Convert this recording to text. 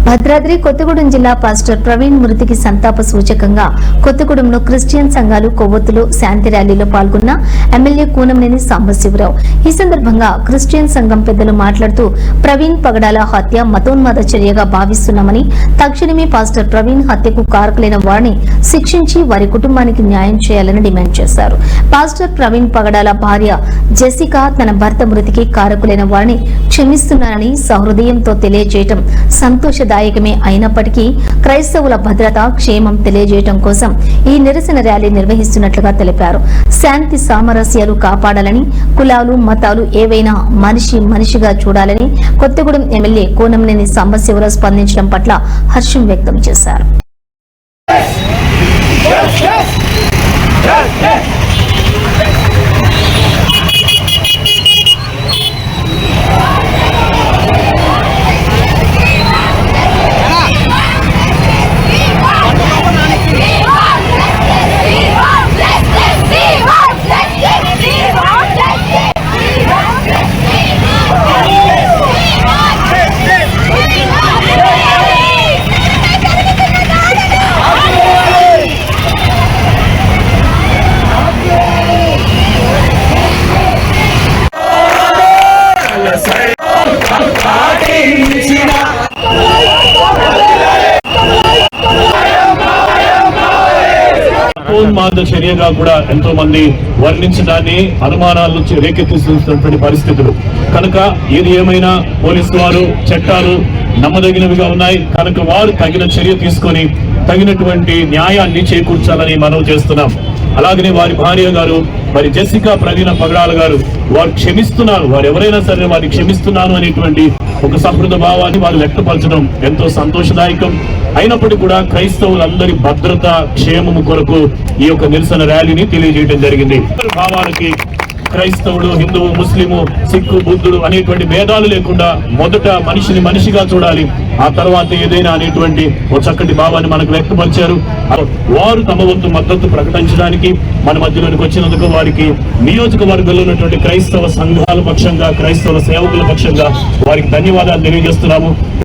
భద్రాద్రి కొత్తగూడెం జిల్లా పాస్టర్ ప్రవీణ్ మృతికి సంతాప సూచకంగా కొత్తగూడెంలో క్రిస్టియన్ సంఘాలు కొవ్వొత్తులు శాంతి ర్యాలీలో పాల్గొన్న ఎమ్మెల్యే కూనంనేని సాంబశివరావు. ఈ సందర్భంగా క్రిస్టియన్ సంఘం పెద్దలు మాట్లాడుతూ ప్రవీణ్ పగడాల హత్య మతోన్మాద చర్యగా భావిస్తున్నామని, తక్షణమే పాస్టర్ ప్రవీణ్ హత్యకు కారకులైన వారిని శిక్షించి వారి కుటుంబానికి న్యాయం చేయాలని డిమాండ్ చేశారు. పాస్టర్ ప్రవీణ్ పగడాల భార్య జెసికా తన భర్త మృతికి కారకులైన వారిని క్షమిస్తున్నారని సహృదయంతో తెలియజేయటం సంతోషదాయకమే అయినప్పటికీ క్రైస్తవుల భద్రత క్షేమం తెలియజేయటం కోసం ఈ నిరసన ర్యాలీ నిర్వహిస్తున్నట్లుగా తెలిపారు. శాంతి సామరస్యాలు కాపాడాలని, కులాలు మతాలు ఏవైనా మనిషిగా చూడాలని కొత్తగూడెం ఎమ్మెల్యే కూనంనేని సాంబశివరావు స్పందించడం పట్ల హర్షం వ్యక్తం చేశారు. మతోన్మాద చర్యగా కూడా ఎంతో మంది వర్ణించడాన్ని, అనుమానాలు రేకెత్తిస్తున్నటువంటి పరిస్థితులు కనుక ఏది ఏమైనా పోలీసు వారు చట్టాలు నమ్మదగినవిగా ఉన్నాయి కనుక వారు తగిన చర్య తీసుకొని తగినటువంటి న్యాయాన్ని చేకూర్చాలని మనవి చేస్తున్నాం. అలాగనే వారి భార్య గారు మరి జెసికా ప్రవీణ పగడాల గారు వారు క్షమిస్తున్నారు, వారు ఎవరైనా సరే వారిని క్షమిస్తున్నాను అనేటువంటి ఒక సహృద భావాన్ని వారు వ్యక్తపరచడం ఎంతో సంతోషదాయకం. అయినప్పటికీ కూడా క్రైస్తవులందరి భద్రత క్షేమము కొరకు ఈ యొక్క నిరసన ర్యాలీని తెలియజేయడం జరిగింది. భావాలకి క్రైస్తవుడు, హిందువు, ముస్లిము, సిక్కు, బుద్ధుడు అనేటువంటి భేదాలు లేకుండా మొదట మనిషిని మనిషిగా చూడాలి, ఆ తర్వాత ఏదైనా అనేటువంటి ఒక చక్కటి భావాన్ని మనకు వ్యక్తపరిచారు. వారు తమ వంతు మద్దతు ప్రకటించడానికి మన మధ్యలోనికి వచ్చినందుకు వారికి నియోజకవర్గంలో ఉన్నటువంటి క్రైస్తవ సంఘాల పక్షంగా, క్రైస్తవ సేవకుల పక్షంగా వారికి ధన్యవాదాలు తెలియజేస్తున్నాము.